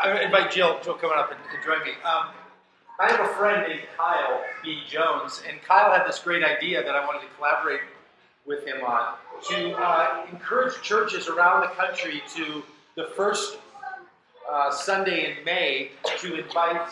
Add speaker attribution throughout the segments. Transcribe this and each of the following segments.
Speaker 1: I invite Jill coming up and join me. I have a friend named Kyle B. Jones, and Kyle had this great idea that I wanted to collaborate with him on to encourage churches around the country to the first Sunday in May to invite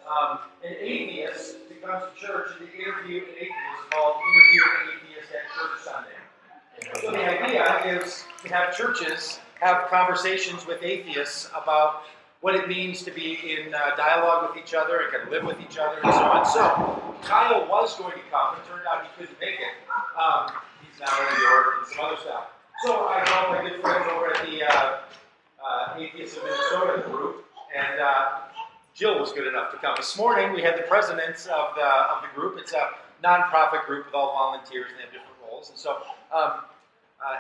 Speaker 1: an atheist to come to church and to interview an atheist called Interview an Atheist at Church Sunday. So the idea is to have churches have conversations with atheists about what it means to be in dialogue with each other and kind of live with each other and so on. So Kyle was going to come, it turned out he couldn't make it. He's now in New York and some other stuff. So I called my good friends over at the Atheists of Minnesota group, and Jill was good enough to come. This morning we had the presidents of the group. It's a nonprofit group with all volunteers, and they have different roles. And so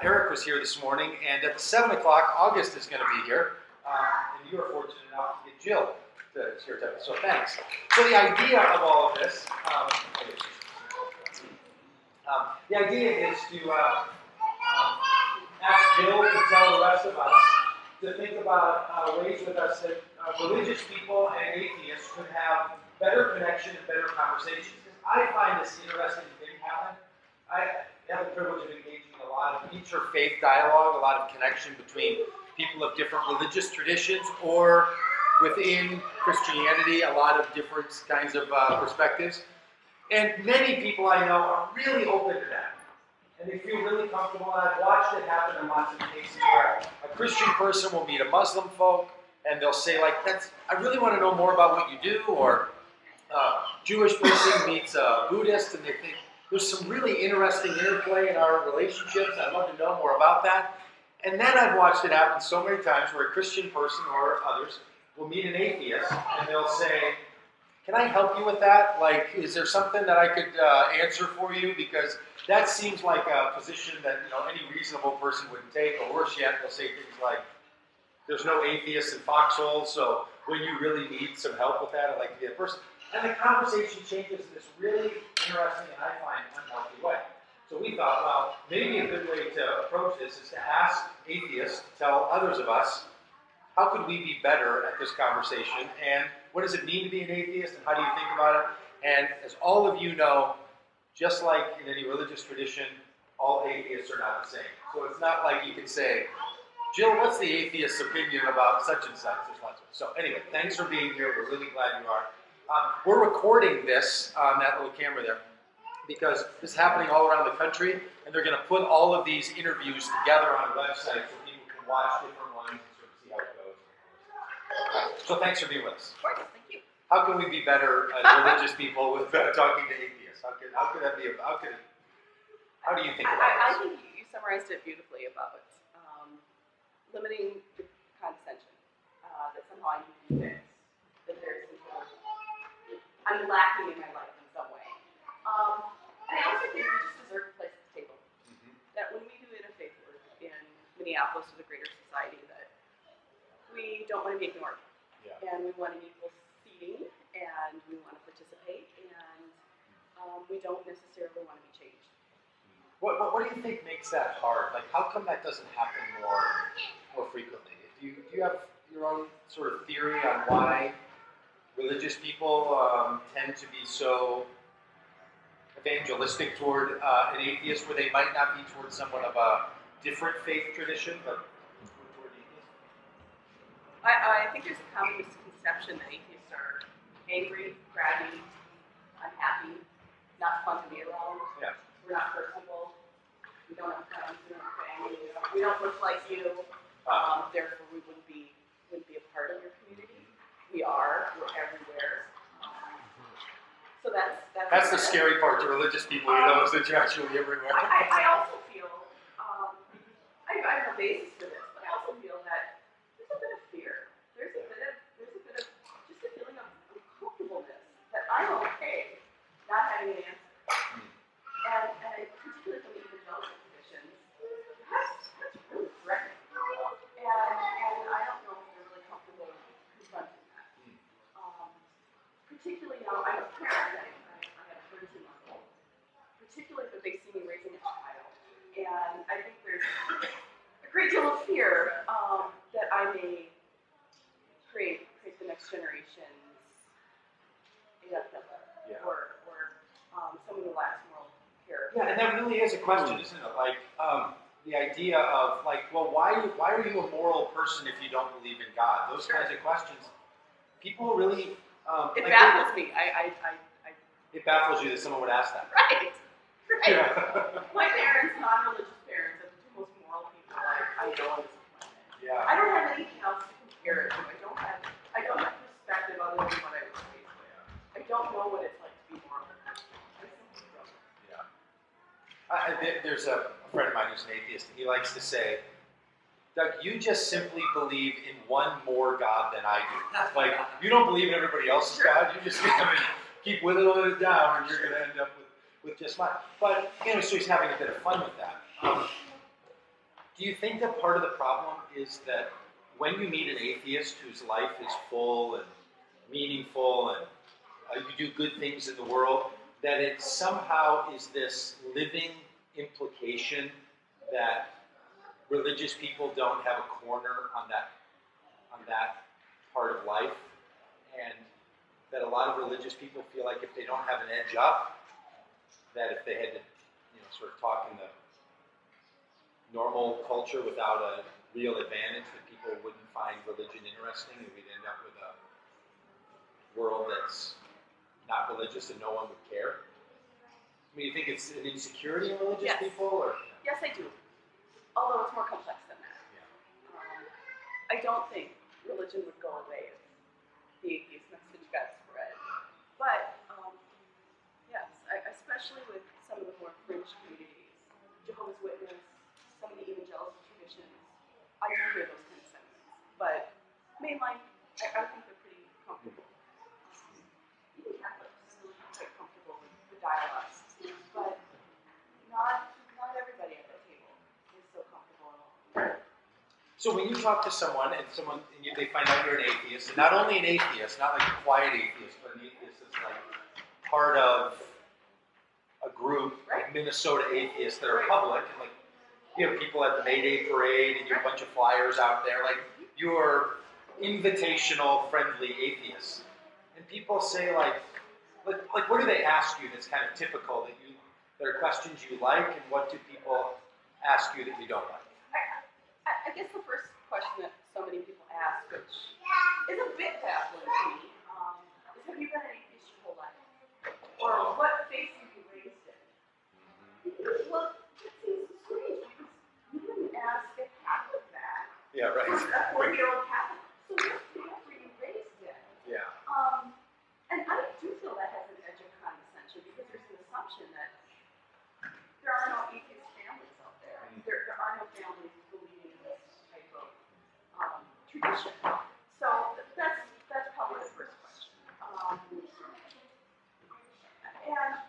Speaker 1: Eric was here this morning, and at 7 o'clock, August is going to be here. And you were fortunate enough to get Jill to share time. So thanks. So the idea of all of this, the idea is to ask Jill to tell the rest of us to think about ways with us that religious people and atheists could have better connection and better conversations. Because I find this interesting thing happen. I have the privilege of engaging in a lot of interfaith dialogue, a lot of connection between people of different religious traditions, or within Christianity, a lot of different kinds of perspectives. And many people I know are really open to that. And they feel really comfortable, and I've watched it happen in lots of cases where a Christian person will meet a Muslim folk, and they'll say, like, I really want to know more about what you do, or a Jewish person meets a Buddhist, and they think, there's some really interesting interplay in our relationships, I'd love to know more about that. And then I've watched it happen so many times where a Christian person or others will meet an atheist and they'll say, can I help you with that? Like, is there something that I could answer for you? Because that seems like a position that any reasonable person wouldn't take. Or worse yet, they'll say things like, there's no atheists in foxholes, so when you really need some help with that, I'd like to be a person. And the conversation changes in this really interesting and I find unhealthy way. So we thought, well, maybe a good way to approach this is to ask atheists to tell others of us, how could we be better at this conversation? And what does it mean to be an atheist? And how do you think about it? And as all of you know, just like in any religious tradition, all atheists are not the same. So it's not like you can say, Jill, what's the atheist's opinion about such and such? There's lots of. So anyway, thanks for being here. We're really glad you are. We're recording this on that little camera there, because this is happening all around the country, and they're going to put all of these interviews together on a website so people can watch different ones and sort of see how it goes. So thanks for being with us.
Speaker 2: Of course, thank you.
Speaker 1: How can we be better as religious people with talking to atheists? How could that be? How do you think about
Speaker 2: I
Speaker 1: this?
Speaker 2: think you summarized it beautifully about limiting the condescension, that somehow I need to be fixed, that there's some sort of, I'm lacking in my life in some way. And I also think we just deserve a place at the table. That when we do interfaith work in Minneapolis with a greater society, that we don't want to be ignored. Yeah. And we want an equal seating, and we want to participate, and we don't necessarily want to be changed.
Speaker 1: What do you think makes that hard? Like, how come that doesn't happen more frequently? Do you have your own sort of theory on why religious people tend to be so evangelistic toward an atheist, where they might not be toward someone of a different faith tradition, but toward atheists?
Speaker 2: I think there's a common misconception that atheists are angry, crabby, unhappy, not fun to be around.
Speaker 1: Yeah.
Speaker 2: We're not personable. We don't have friends. We don't have family. We don't look like you. Therefore, we wouldn't be a part of your community. We are. We're everywhere. So that's
Speaker 1: the scary part to religious people, is that you're actually everywhere.
Speaker 2: I also feel, I have a basis for this, but I also feel that there's a bit of fear. There's a bit of just a feeling of uncomfortableness that I'm okay not having an answer. And particularly from the evangelical traditions, that's really threatening. And I don't know if they're really comfortable confronting that. Particularly now, I'm a parent. I have a 13-month-old. Particularly if they see me raising a child. And I think there's a great deal of fear that I may create generation's Adolf Hitler,
Speaker 1: Yeah.
Speaker 2: or some of the last moral characters.
Speaker 1: Yeah, and that really is a question, isn't it? Like, the idea of, like, well, why are you a moral person if you don't believe in God? Those kinds of questions. People really...
Speaker 2: it baffles me.
Speaker 1: It baffles you that someone would ask that.
Speaker 2: Right.
Speaker 1: Yeah.
Speaker 2: My parents, non-religious parents, are the two most moral people I know on this planet.
Speaker 1: Yeah.
Speaker 2: I don't have anything else to compare it to. I don't have perspective other than what I was raised with. I don't know what it's like to be moral. I simply don't.
Speaker 1: Yeah. There's a friend of mine who's an atheist, and he likes to say, Doug, you just simply believe in one more God than I do. Like, you don't believe in everybody else's God, you just keep whittling it down, and you're going to end up with just mine. But, so he's having a bit of fun with that. Do you think that part of the problem is that when you meet an atheist whose life is full and meaningful and you do good things in the world, that it somehow is this living implication that religious people don't have a corner on that part of life, and that a lot of religious people feel like if they don't have an edge up, that if they had to, sort of talk in the normal culture without a real advantage, that people wouldn't find religion interesting, and we'd end up with a world that's not religious and no one would care. I mean, you think it's an insecurity in religious people, or?
Speaker 2: Yes, I do. Although it's more complex than that.
Speaker 1: Yeah.
Speaker 2: I don't think religion would go away if the atheist message got spread. But, yes, especially with some of the more fringe communities, Jehovah's Witness, some of the evangelical traditions, I do hear those kind of sentiments. But mainline, I think they're pretty comfortable. Even Catholics are quite comfortable with the dialogue. But not everybody at that table is so comfortable at all.
Speaker 1: So when you talk to someone and they find out you're an atheist, and not only an atheist, not like a quiet atheist, but an atheist that's like part of a group of Minnesota atheists that are public, and like you have people at the May Day parade, and you have a bunch of flyers out there, like you're invitational, friendly atheists, and people say like what do they ask you that's kind of typical that are questions you like, and what do people ask you that you don't like?
Speaker 2: I guess the first question that so many people ask, which is a bit baffling to me, is have you been an atheist your whole life? Or what faith have you raised in? Well, it seems strange because you wouldn't ask a Catholic that.
Speaker 1: Yeah, right.
Speaker 2: A 40-year-old Catholic. So what faith were you raised in?
Speaker 1: Yeah.
Speaker 2: And I do feel that has an edge of condescension because there's an assumption that there are no atheist families out there. There are no families believing in this type of tradition. So that's probably the first question. And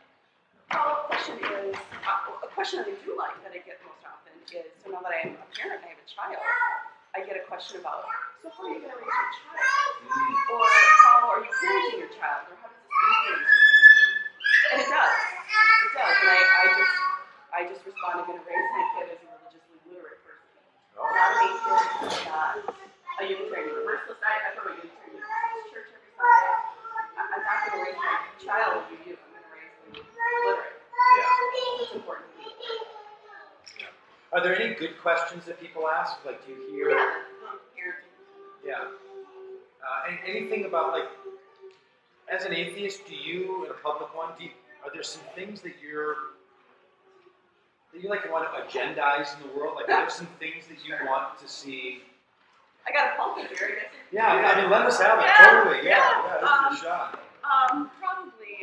Speaker 2: follow-up question is, a question that I do like that I get most often is, so now that I am a parent and I have a child, I get a question about, so how are you going to raise your child? Or how are you parenting your child? Or how does this influence your parenting? And it does. It does. And I just respond, I'm going to raise my kid as a religiously literate person. Not an atheist, not a Unitarian Universalist. I go to a Unitarian Universalist church every Sunday. I'm not going to raise my child as you do. I'm going to raise them literate.
Speaker 1: Yeah.
Speaker 2: It's important to me.
Speaker 1: Yeah. Are there any good questions that people ask? Like, do you hear?
Speaker 2: Yeah, parenting.
Speaker 1: Yeah. And anything about, like, as an atheist, do you, in a public one, are there some things that you like want to agendize in the world? Like, are there some things that you want to see?
Speaker 2: I got a pulpit here, I guess.
Speaker 1: Yeah, I mean, let us have it.
Speaker 2: Yeah,
Speaker 1: Totally. Yeah.
Speaker 2: yeah.
Speaker 1: This is a shot.
Speaker 2: Probably.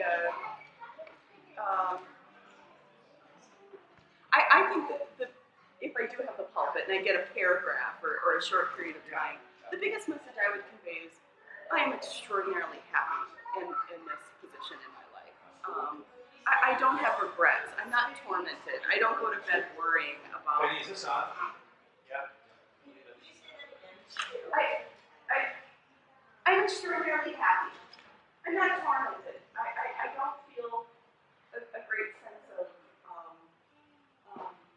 Speaker 2: I think that if I do have the pulpit and I get a paragraph or a short period of time, the biggest message I would convey is I am extraordinarily happy in this position in my life. I don't have regrets. I'm not tormented. I don't go to bed worrying about.
Speaker 1: Penny, is this on? Yeah.
Speaker 2: I'm extraordinarily happy. I'm not tormented. I don't feel a great sense of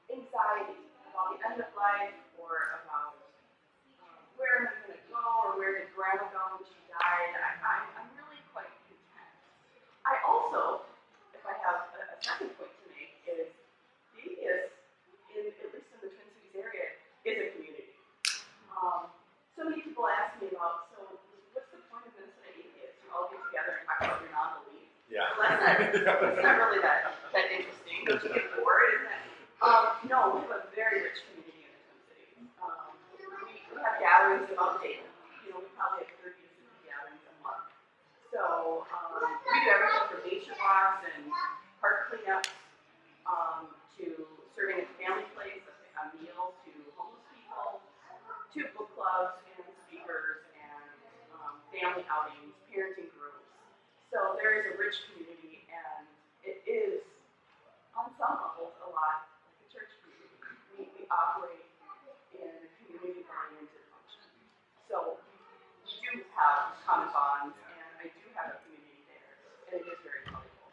Speaker 2: anxiety about the end of life or about where am I going to go or where did Grandma go when she died. It's not really that interesting. Don't you get bored, isn't it? No, we have a very rich community in the Twin Cities. We have gatherings about daily. You know, we probably have 30 to 50 gatherings a month. So we do everything from nature walks and park cleanups to serving at the family place, a meal to homeless people, to book clubs and speakers and family outings, parenting groups. So there is a rich community, and it is, on some levels, a lot like a church community. We operate in a community-oriented function. So we do have common bonds, and I do have a community there, and it is very valuable.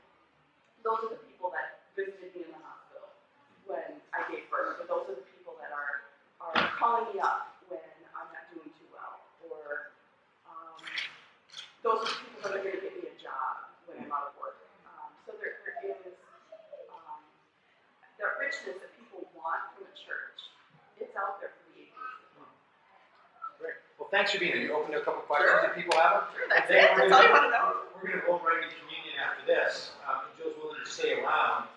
Speaker 2: Those are the people that visited me in the hospital when I gave birth, but those are the people that are calling me up when I'm not doing too well, or those are the people that are going to get me a job when I'm out of work. So there is the richness that people want from a church. It's out there for the atheists as well.
Speaker 1: Great. Well, thanks for being here. You opened a couple questions that people have.
Speaker 2: Sure, that's it. That's all you want to know.
Speaker 1: We're going to go right into communion after this. Jill's willing to stay around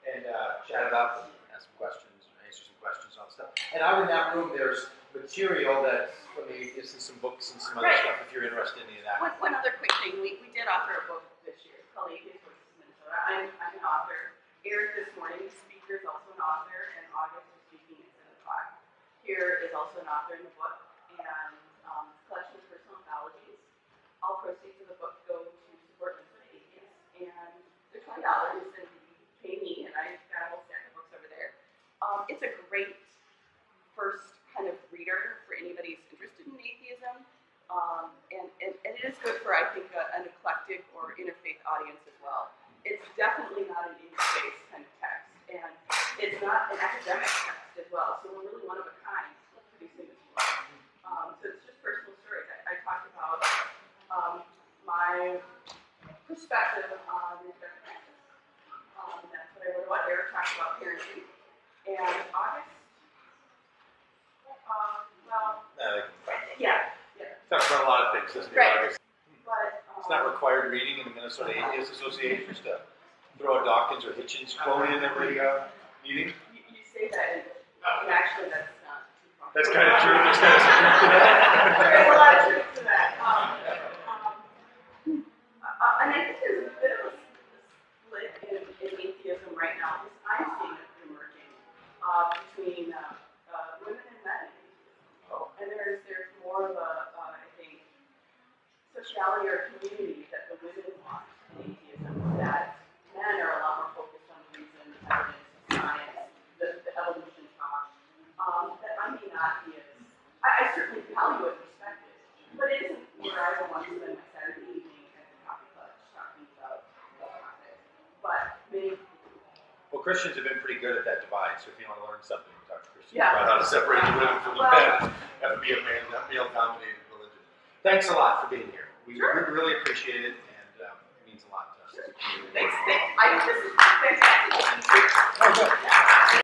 Speaker 1: and chat it up and ask some questions and answer some questions on stuff. And out in that room, there's material that's from the atheists and some books and some other stuff if you're interested in any of that.
Speaker 2: One other quick thing. We did author a book this year. It's called Atheist versus Minnesota. I'm an author. Eric this morning, the speaker, is also an author, and August is speaking at 7 o'clock. Here is also an author in the book, and it's a collection of personal anthologies. All proceeds of the book go to support Minnesota Atheists, and they're $20, and you pay me, and I've got a whole stack of books over there. It's a great first kind of reader for anybody who's interested in atheism, and it is good for, I think, an eclectic or interfaith audience as well. It's definitely not an interfaith kind of text, and it's not an academic text as well, so we're really one of a kind producing this book. So it's just personal stories. I talked about my perspective on interfaith practice. That's what I wrote about. Eric talked about parenting, and August,
Speaker 1: Talks about a lot of things, doesn't it?
Speaker 2: Right. But
Speaker 1: it's not required reading in the Minnesota Atheist Association just to throw a Dawkins or Hitchens quote in every meeting.
Speaker 2: You say that, and actually that's not too far.
Speaker 1: That's kind of true. There's kind of some truth to that.
Speaker 2: There's a lot of truth to that. And I think there's a bit of a split in atheism right now, because I'm seeing it emerging between women and men. And there's more of a, I think, sociality or community that the women want in atheism, that men are a lot more focused on reason, evidence, science, the evolution talk, that I may not be as, I certainly value it and respect it, but it isn't where I would want to spend my Saturday evening at the coffee club talking about those topics. But many
Speaker 1: well, Christians have been pretty good at that divide, so if you want to learn something, talk to Christians
Speaker 2: about
Speaker 1: how to separate the women from the men. Have to be a male-dominated religion. Thanks a lot for being here. We really appreciate it, and it means a lot to us as a community.
Speaker 2: Thanks. I think this is fantastic.
Speaker 1: Oh, good.